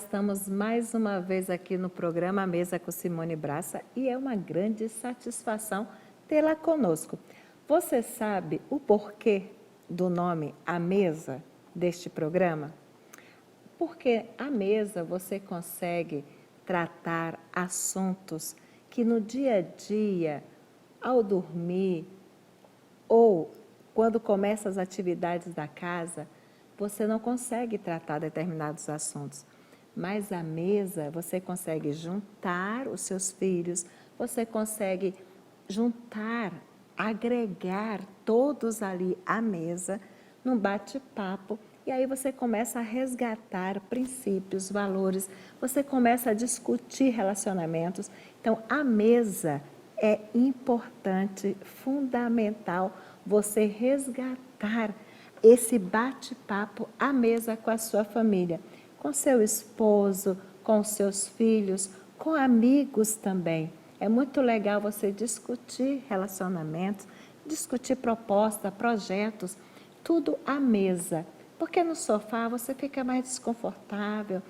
estamos mais uma vez aqui no programa Mesa com Simone Braça e é uma grande satisfação tê-la conosco. Você sabe o porquê do nome A Mesa deste programa? Porque à mesa você consegue tratar assuntos que no dia a dia, ao dormir ou quando começa as atividades da casa, você não consegue tratar determinados assuntos. Mas à mesa você consegue juntar os seus filhos, você consegue juntar, agregar todos ali à mesa, num bate-papo, e aí você começa a resgatar princípios, valores, você começa a discutir relacionamentos. Então, a mesa é importante, fundamental, você resgatar esse bate-papo à mesa com a sua família, com seu esposo, com seus filhos, com amigos também. É muito legal você discutir relacionamentos, discutir propostas, projetos, tudo à mesa. Porque no sofá você fica mais desconfortável.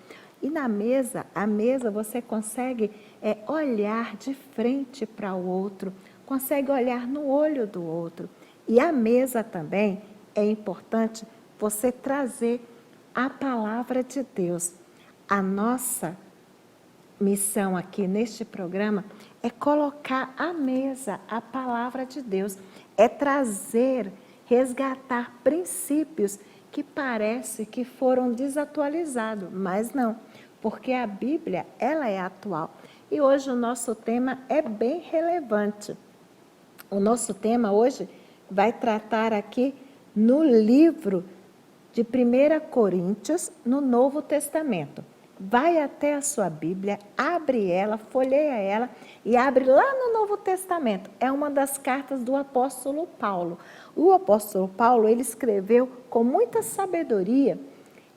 E na mesa, a mesa você consegue olhar de frente para o outro, consegue olhar no olho do outro. E a mesa também é importante você trazer a palavra de Deus. A nossa missão aqui neste programa é colocar à mesa a palavra de Deus, é trazer, resgatar princípios que parece que foram desatualizados, mas não, porque a Bíblia, ela é atual. E hoje o nosso tema é bem relevante. O nosso tema hoje vai tratar aqui no livro de 1 Coríntios, no Novo Testamento. Vai até a sua Bíblia, abre ela, folheia ela e abre lá no Novo Testamento. É uma das cartas do apóstolo Paulo. O apóstolo Paulo, ele escreveu com muita sabedoria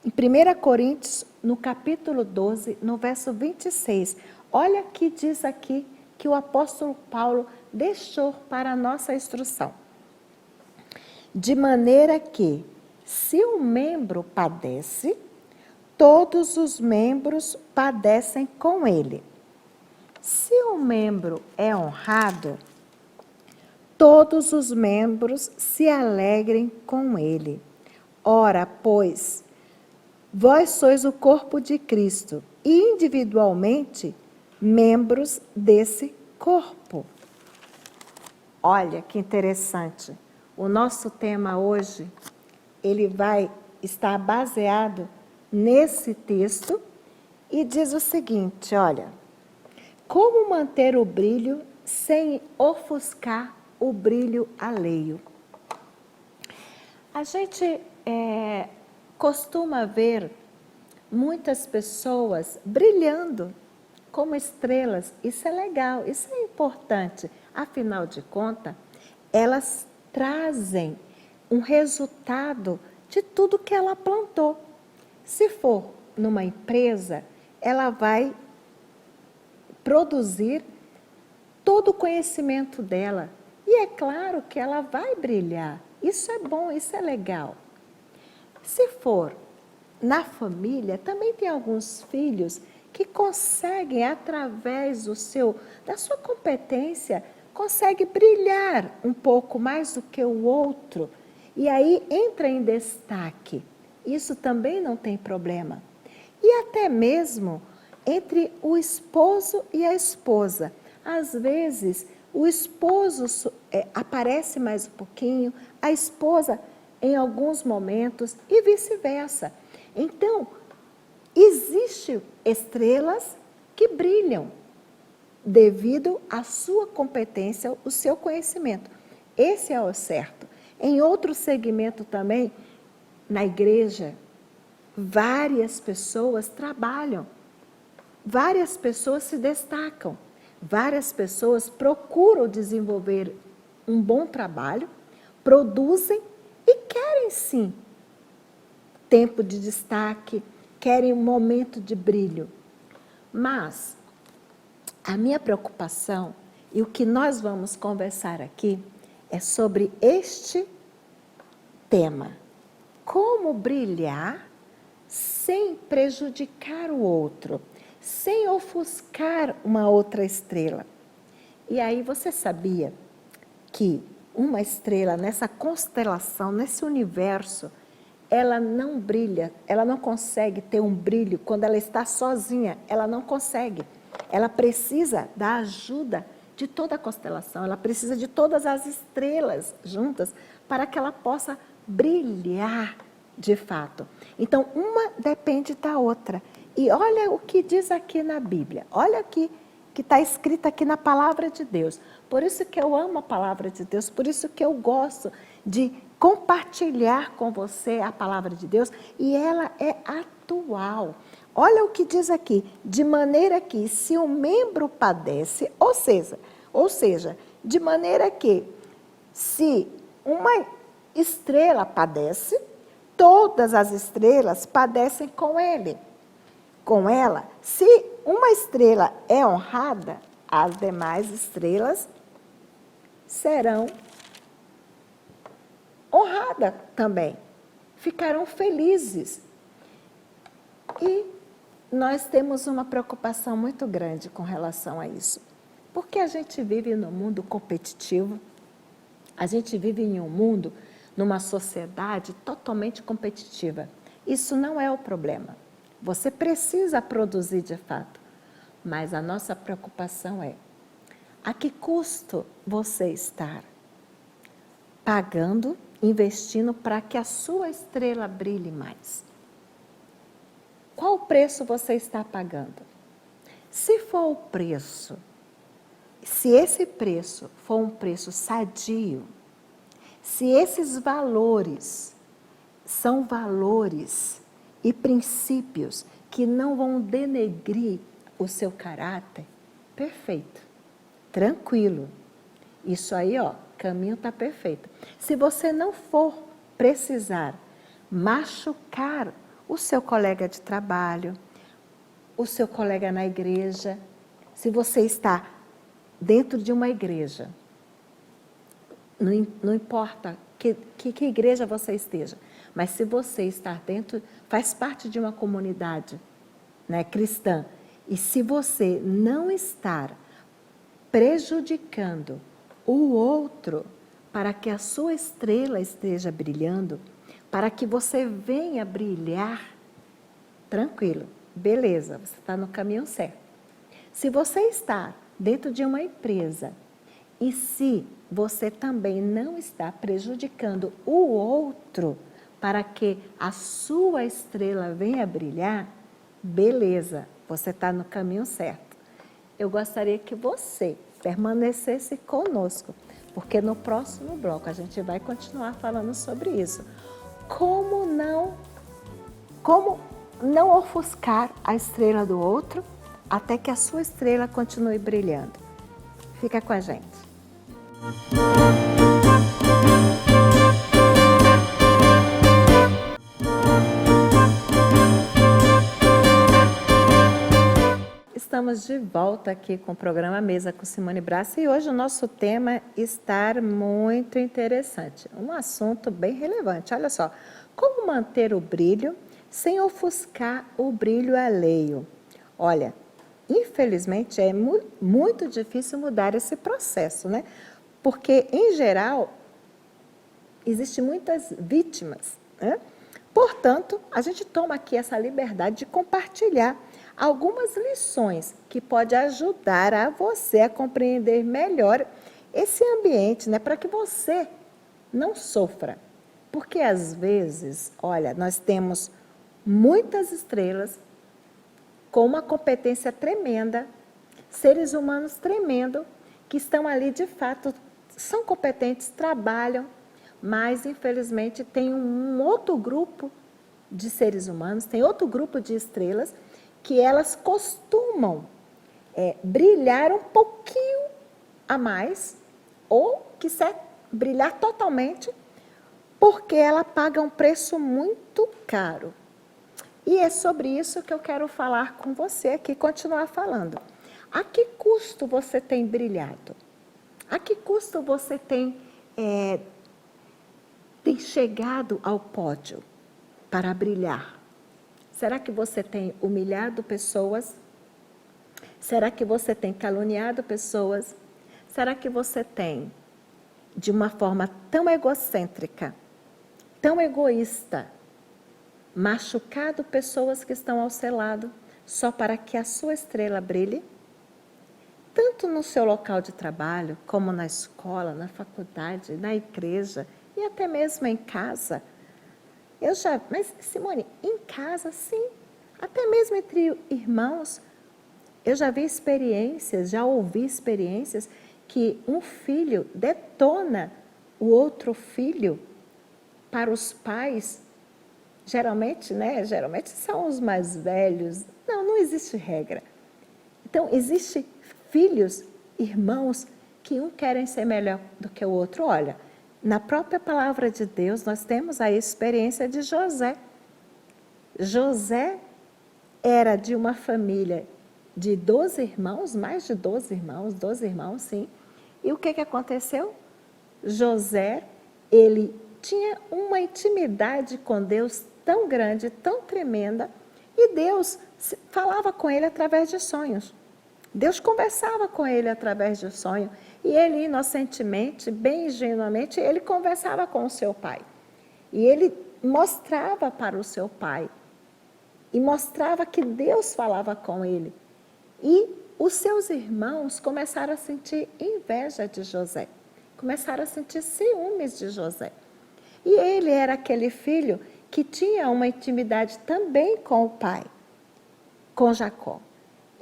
em 1 Coríntios, no capítulo 12, no verso 26. Olha o que diz aqui que o apóstolo Paulo deixou para a nossa instrução. De maneira que, se um membro padece, todos os membros padecem com ele. Se um membro é honrado, todos os membros se alegrem com ele. Ora, pois, vós sois o corpo de Cristo e individualmente membros desse corpo. Olha que interessante. O nosso tema hoje, ele vai estar baseado nesse texto e diz o seguinte, olha, como manter o brilho sem ofuscar o brilho alheio? A gente costuma ver muitas pessoas brilhando como estrelas, isso é legal, isso é importante, afinal de contas, elas trazem um resultado de tudo que ela plantou. Se for numa empresa, ela vai produzir todo o conhecimento dela. E é claro que ela vai brilhar. Isso é bom, isso é legal. Se for na família, também tem alguns filhos que conseguem, através da sua competência, consegue brilhar um pouco mais do que o outro, e aí entra em destaque. Isso também não tem problema. E até mesmo entre o esposo e a esposa. Às vezes, o esposo aparece mais um pouquinho, a esposa em alguns momentos e vice-versa. Então, existem estrelas que brilham devido à sua competência, o seu conhecimento. Esse é o certo. Em outro segmento também, na igreja, várias pessoas trabalham, várias pessoas se destacam, várias pessoas procuram desenvolver um bom trabalho, produzem e querem sim tempo de destaque, querem um momento de brilho. Mas a minha preocupação e o que nós vamos conversar aqui é sobre este tema. Como brilhar sem prejudicar o outro, sem ofuscar uma outra estrela. E aí você sabia que uma estrela nessa constelação, nesse universo, ela não brilha, ela não consegue ter um brilho quando ela está sozinha, ela não consegue. Ela precisa da ajuda de toda a constelação, ela precisa de todas as estrelas juntas para que ela possa brilhar de fato. Então, uma depende da outra. E olha o que diz aqui na Bíblia, olha aqui que está escrito aqui na palavra de Deus. Por isso que eu amo a palavra de Deus, por isso que eu gosto de compartilhar com você a palavra de Deus, e ela é atual. Olha o que diz aqui, de maneira que se um membro padece, ou seja, de maneira que se uma estrela padece, todas as estrelas padecem com ele. Com ela, se uma estrela é honrada, as demais estrelas serão honradas também, ficarão felizes. E nós temos uma preocupação muito grande com relação a isso, porque a gente vive num mundo competitivo, a gente vive em um mundo, numa sociedade totalmente competitiva. Isso não é o problema. Você precisa produzir de fato, mas a nossa preocupação é: a que custo você está pagando, investindo para que a sua estrela brilhe mais? Qual preço você está pagando? Se for o preço, se esse preço for um preço sadio, se esses valores são valores e princípios que não vão denegrir o seu caráter, perfeito, tranquilo. Isso aí, ó, caminho está perfeito. Se você não for precisar machucar o seu colega de trabalho, o seu colega na igreja, se você está dentro de uma igreja, não importa que igreja você esteja, mas se você está dentro, faz parte de uma comunidade, né, cristã, e se você não estar prejudicando o outro para que a sua estrela esteja brilhando, para que você venha brilhar, tranquilo, beleza, você está no caminho certo. Se você está dentro de uma empresa e se você também não está prejudicando o outro para que a sua estrela venha brilhar, beleza, você está no caminho certo. Eu gostaria que você permanecesse conosco, porque no próximo bloco a gente vai continuar falando sobre isso. Como não ofuscar a estrela do outro até que a sua estrela continue brilhando. Fica com a gente. Estamos de volta aqui com o programa Mesa com Simone Braça e hoje o nosso tema está muito interessante, um assunto bem relevante. Olha só, como manter o brilho sem ofuscar o brilho alheio? Olha, infelizmente é muito difícil mudar esse processo, né? Porque, em geral, existem muitas vítimas, né? Portanto, a gente toma aqui essa liberdade de compartilhar algumas lições que podem ajudar a você a compreender melhor esse ambiente, né? Para que você não sofra. Porque, às vezes, olha, nós temos muitas estrelas com uma competência tremenda, seres humanos tremendos, que estão ali de fato, são competentes, trabalham, mas infelizmente tem um outro grupo de seres humanos, tem outro grupo de estrelas, que elas costumam brilhar um pouquinho a mais, ou quiser brilhar totalmente, porque ela paga um preço muito caro. E é sobre isso que eu quero falar com você aqui, continuar falando. A que custo você tem brilhado? A que custo você tem chegado ao pódio para brilhar? Será que você tem humilhado pessoas? Será que você tem caluniado pessoas? Será que você tem, de uma forma tão egocêntrica, tão egoísta, machucado pessoas que estão ao seu lado, só para que a sua estrela brilhe? Tanto no seu local de trabalho, como na escola, na faculdade, na igreja e até mesmo em casa. Mas Simone, em casa sim, até mesmo entre irmãos, eu já vi experiências, já ouvi experiências que um filho detona o outro filho para os pais. Geralmente, né? Geralmente são os mais velhos. Não existe regra. Então, existem filhos, irmãos, que um querem ser melhor do que o outro. Olha, na própria palavra de Deus, nós temos a experiência de José. José era de uma família de 12 irmãos, mais de 12 irmãos, sim. E o que aconteceu? José, ele tinha uma intimidade com Deus tão grande, tão tremenda, e Deus falava com ele através de sonhos. Deus conversava com ele através de sonho, e ele inocentemente, bem ingenuamente, ele conversava com o seu pai. E ele mostrava para o seu pai, e mostrava que Deus falava com ele. E os seus irmãos começaram a sentir inveja de José, começaram a sentir ciúmes de José. E ele era aquele filho que tinha uma intimidade também com o pai, com Jacó.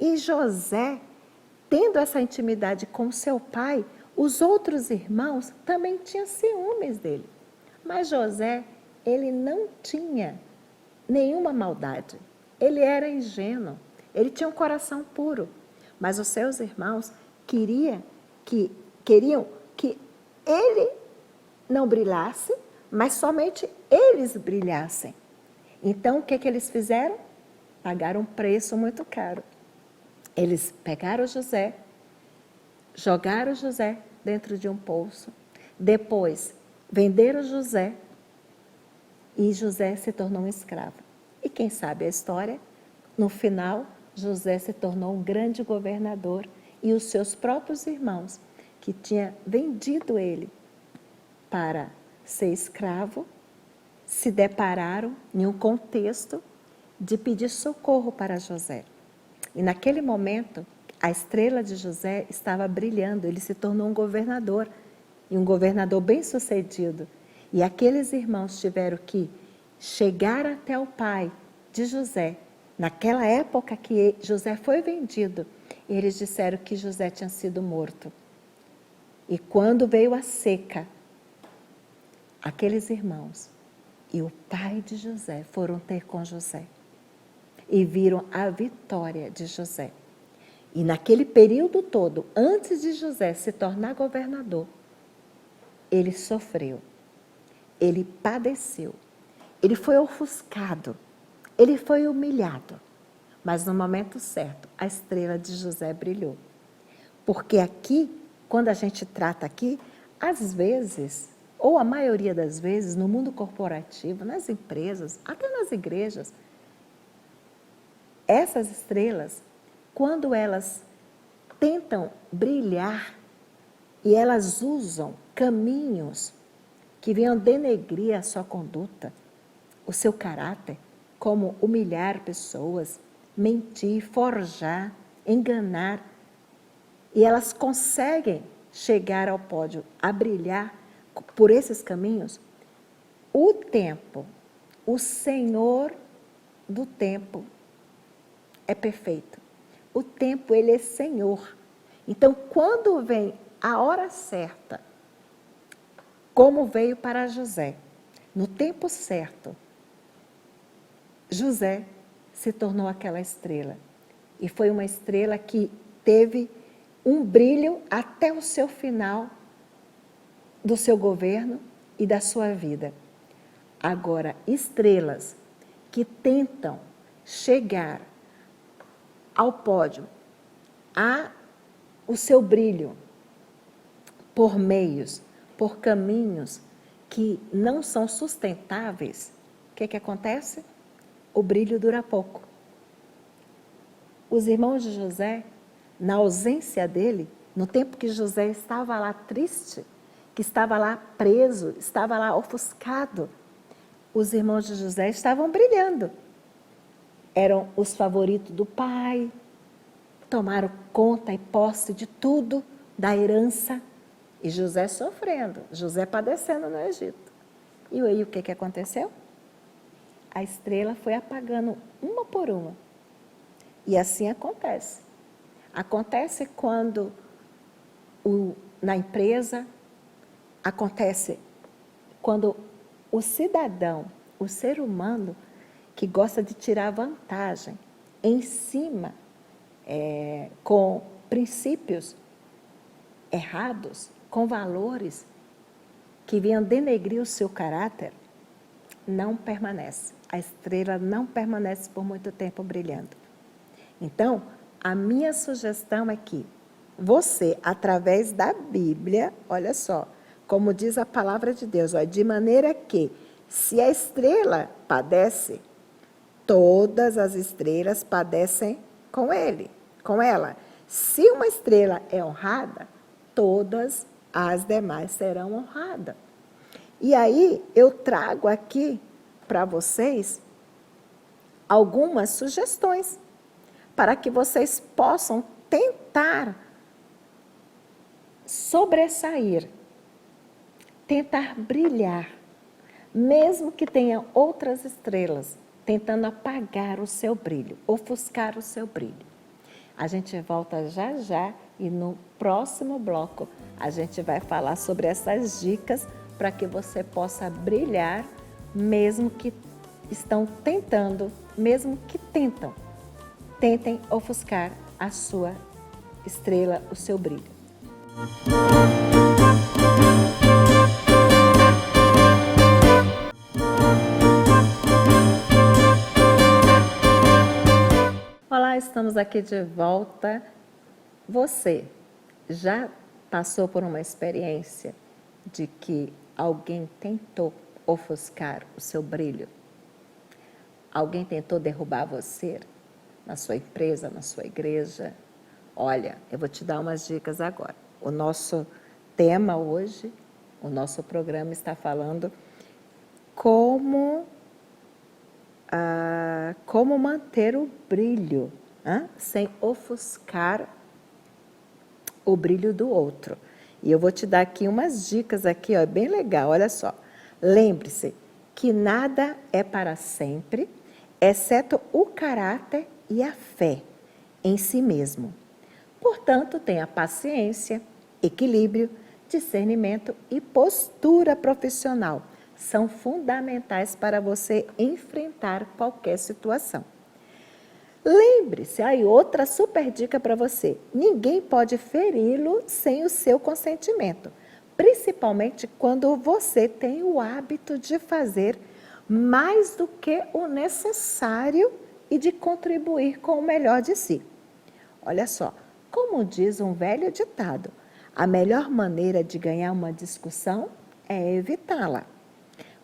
E José, tendo essa intimidade com seu pai, os outros irmãos também tinham ciúmes dele. Mas José, ele não tinha nenhuma maldade. Ele era ingênuo, ele tinha um coração puro. Mas os seus irmãos queriam que ele não brilhasse, mas somente eles brilhassem. Então, o que eles fizeram? Pagaram um preço muito caro. Eles pegaram José, jogaram José dentro de um poço, depois venderam José e José se tornou um escravo. E quem sabe a história, no final, José se tornou um grande governador e os seus próprios irmãos, que tinham vendido ele para ser escravo, se depararam em um contexto de pedir socorro para José. E naquele momento, a estrela de José estava brilhando, ele se tornou um governador, e um governador bem-sucedido. E aqueles irmãos tiveram que chegar até o pai de José, naquela época que José foi vendido, eles disseram que José tinha sido morto. E quando veio a seca, aqueles irmãos e o pai de José foram ter com José e viram a vitória de José. E naquele período todo, antes de José se tornar governador, ele sofreu, ele padeceu, ele foi ofuscado, ele foi humilhado. Mas no momento certo, a estrela de José brilhou. Porque aqui, quando a gente trata aqui, às vezes, ou a maioria das vezes, no mundo corporativo, nas empresas, até nas igrejas, essas estrelas, quando elas tentam brilhar e elas usam caminhos que venham denegrir a sua conduta, o seu caráter, como humilhar pessoas, mentir, forjar, enganar, e elas conseguem chegar ao pódio, a brilhar por esses caminhos, o tempo, o Senhor do tempo é perfeito. O tempo, ele é Senhor. Então, quando vem a hora certa, como veio para José, no tempo certo, José se tornou aquela estrela. E foi uma estrela que teve um brilho até o seu final do seu governo e da sua vida. Agora, estrelas que tentam chegar ao pódio, o seu brilho por meios, por caminhos que não são sustentáveis, o que acontece? o brilho dura pouco. Os irmãos de José, na ausência dele, no tempo que José estava lá triste, que estava lá preso, estava lá ofuscado, os irmãos de José estavam brilhando. Eram os favoritos do pai, tomaram conta e posse de tudo, da herança, e José sofrendo, José padecendo no Egito. E aí o que aconteceu? A estrela foi apagando uma por uma. E assim acontece. Acontece quando na empresa, acontece quando o cidadão, o ser humano, que gosta de tirar vantagem em cima, com princípios errados, com valores que venham denegrir o seu caráter, não permanece. A estrela não permanece por muito tempo brilhando. Então, a minha sugestão é que você, através da Bíblia, olha só, como diz a palavra de Deus, ó, de maneira que, se a estrela padece, todas as estrelas padecem com ele, com ela. Se uma estrela é honrada, todas as demais serão honradas. E aí, eu trago aqui para vocês algumas sugestões para que vocês possam tentar sobressair, tentar brilhar, mesmo que tenha outras estrelas tentando apagar o seu brilho, ofuscar o seu brilho. A gente volta já já e no próximo bloco a gente vai falar sobre essas dicas para que você possa brilhar, mesmo que estão tentando, mesmo que tentem ofuscar a sua estrela, o seu brilho. Olá, estamos aqui de volta. Você já passou por uma experiência de que alguém tentou ofuscar o seu brilho? Alguém tentou derrubar você na sua empresa, na sua igreja? Olha, eu vou te dar umas dicas agora. O nosso tema hoje, o nosso programa está falando como manter o brilho, sem ofuscar o brilho do outro. E eu vou te dar aqui umas dicas aqui, ó, bem legal, olha só. Lembre-se que nada é para sempre, exceto o caráter e a fé em si mesmo. Portanto, tenha paciência, equilíbrio, discernimento e postura profissional. São fundamentais para você enfrentar qualquer situação. Lembre-se, aí outra super dica para você. Ninguém pode feri-lo sem o seu consentimento, principalmente quando você tem o hábito de fazer mais do que o necessário e de contribuir com o melhor de si. Olha só, como diz um velho ditado, a melhor maneira de ganhar uma discussão é evitá-la.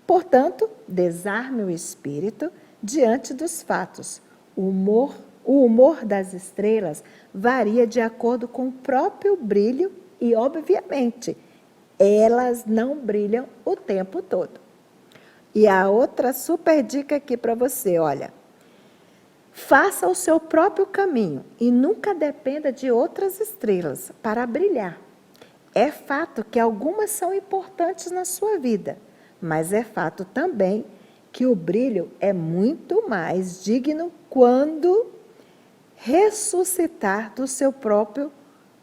Portanto, desarme o espírito diante dos fatos. O humor das estrelas varia de acordo com o próprio brilho e, obviamente, elas não brilham o tempo todo. E a outra super dica aqui para você, olha. Faça o seu próprio caminho e nunca dependa de outras estrelas para brilhar. É fato que algumas são importantes na sua vida, mas é fato também que o brilho é muito mais digno quando ressuscitar do seu próprio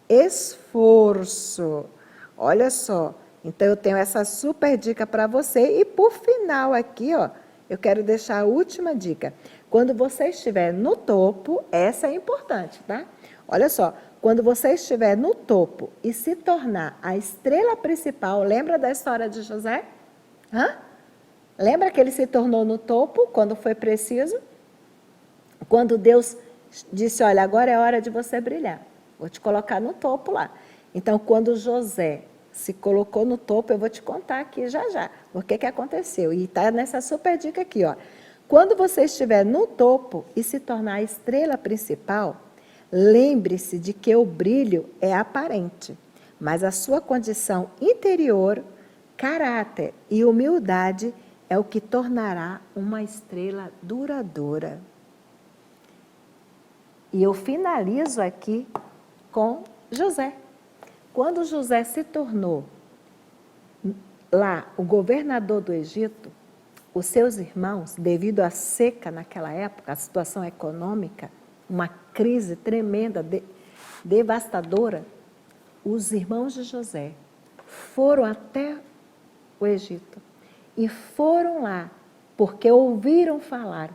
esforço. Olha só, então eu tenho essa super dica para você e por final aqui, ó, eu quero deixar a última dica. Quando você estiver no topo, essa é importante, tá? Olha só, quando você estiver no topo e se tornar a estrela principal, lembra da história de José? Lembra que ele se tornou no topo quando foi preciso? Quando Deus disse, olha, agora é hora de você brilhar. Vou te colocar no topo lá. Então, quando José se colocou no topo, eu vou te contar aqui já já o que aconteceu. E está nessa super dica aqui, ó. Quando você estiver no topo e se tornar a estrela principal, lembre-se de que o brilho é aparente, mas a sua condição interior, caráter e humildade é o que tornará uma estrela duradoura. E eu finalizo aqui com José. Quando José se tornou lá o governador do Egito, os seus irmãos, devido à seca naquela época, a situação econômica, uma crise tremenda, devastadora, os irmãos de José foram até o Egito e foram lá porque ouviram falar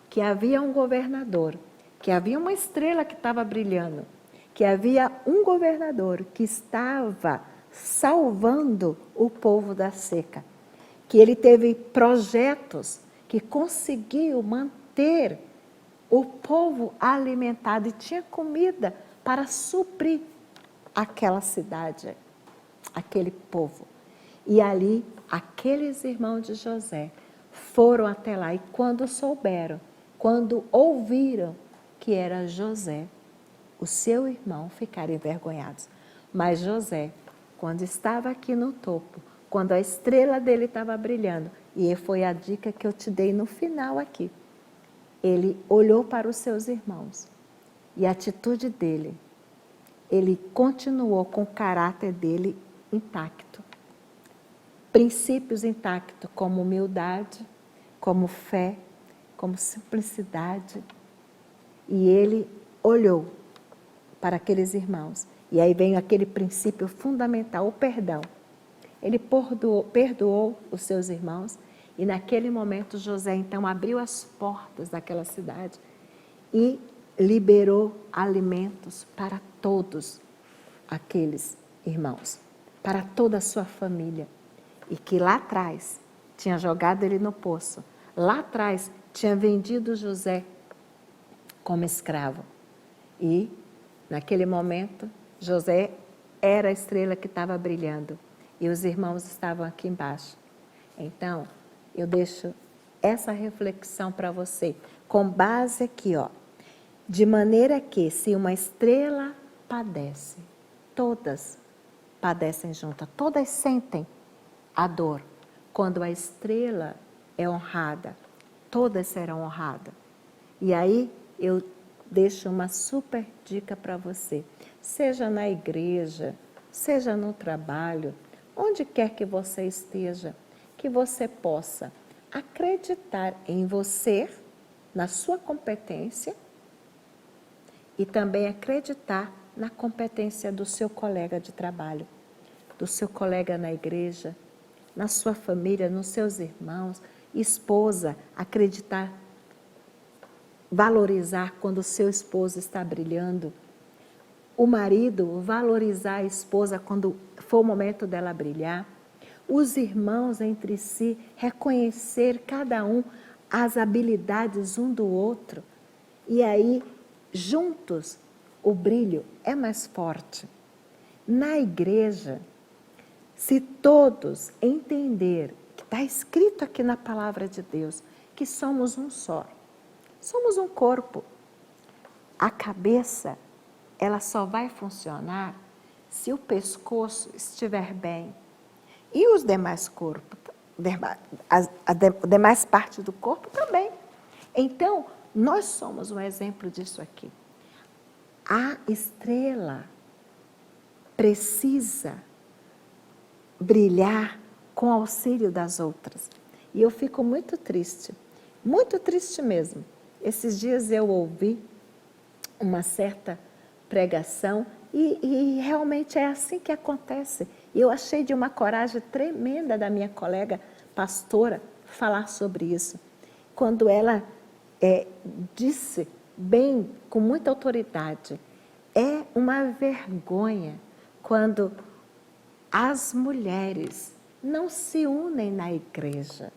que havia um governador, que havia uma estrela que estava brilhando, que havia um governador que estava salvando o povo da seca, que ele teve projetos que conseguiu manter o povo alimentado e tinha comida para suprir aquela cidade, aquele povo. E ali, aqueles irmãos de José foram até lá e quando souberam, quando ouviram que era José, o seu irmão, ficaram envergonhados. Mas José, quando estava aqui no topo, quando a estrela dele estava brilhando, e foi a dica que eu te dei no final aqui, ele olhou para os seus irmãos e a atitude dele, ele continuou com o caráter dele intacto. Princípios intactos como humildade, como fé, como simplicidade. E ele olhou para aqueles irmãos. E aí vem aquele princípio fundamental, o perdão. Ele perdoou os seus irmãos e naquele momento José então abriu as portas daquela cidade e liberou alimentos para todos aqueles irmãos, para toda a sua família. E que lá atrás tinha jogado ele no poço, lá atrás tinha vendido José como escravo. E naquele momento José era a estrela que estava brilhando e os irmãos estavam aqui embaixo. Então, eu deixo essa reflexão para você, com base aqui, ó. De maneira que, se uma estrela padece, todas padecem juntas, todas sentem a dor. Quando a estrela é honrada, todas serão honradas. E aí, eu deixo uma super dica para você. Seja na igreja, seja no trabalho, onde quer que você esteja, que você possa acreditar em você, na sua competência, e também acreditar na competência do seu colega de trabalho, do seu colega na igreja, na sua família, nos seus irmãos, esposa, acreditar, valorizar quando o seu esposo está brilhando, o marido valorizar a esposa quando for o momento dela brilhar, os irmãos entre si reconhecer cada um as habilidades um do outro e aí juntos o brilho é mais forte. Na igreja, se todos entender que está escrito aqui na palavra de Deus que somos um só, somos um corpo, a cabeça ela só vai funcionar se o pescoço estiver bem. E os demais corpos, a demais parte do corpo também. Então, nós somos um exemplo disso aqui. A estrela precisa brilhar com o auxílio das outras. E eu fico muito triste mesmo. Esses dias eu ouvi uma certa pregação e realmente é assim que acontece. Eu achei de uma coragem tremenda da minha colega pastora falar sobre isso. Quando ela disse bem, com muita autoridade, é uma vergonha quando as mulheres não se unem na igreja,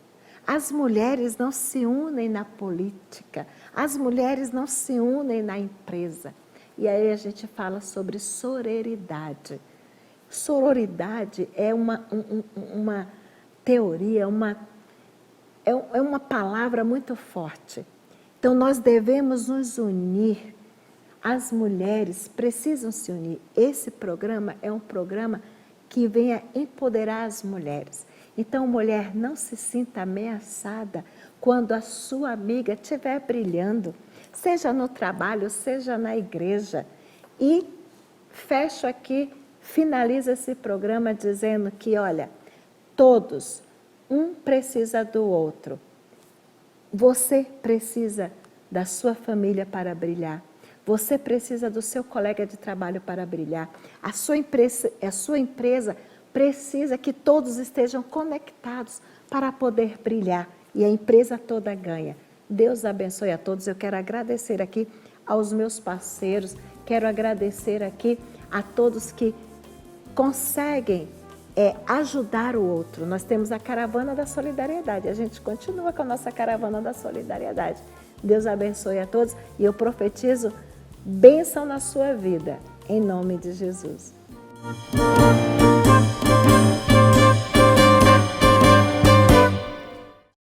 as mulheres não se unem na política, as mulheres não se unem na empresa. E aí a gente fala sobre sororidade. Sororidade é uma teoria, uma é uma palavra muito forte. Então, nós devemos nos unir. As mulheres precisam se unir. Esse programa é um programa que vem a empoderar as mulheres. Então, mulher, não se sinta ameaçada quando a sua amiga estiver brilhando, seja no trabalho, seja na igreja. E fecho aqui, finalizo esse programa dizendo que, olha, todos, um precisa do outro. Você precisa da sua família para brilhar. Você precisa do seu colega de trabalho para brilhar. A sua empresa precisa que todos estejam conectados para poder brilhar. E a empresa toda ganha. Deus abençoe a todos. Eu quero agradecer aqui aos meus parceiros. Quero agradecer aqui a todos que conseguem ajudar o outro. Nós temos a Caravana da Solidariedade. A gente continua com a nossa Caravana da Solidariedade. Deus abençoe a todos e eu profetizo bênção na sua vida, em nome de Jesus.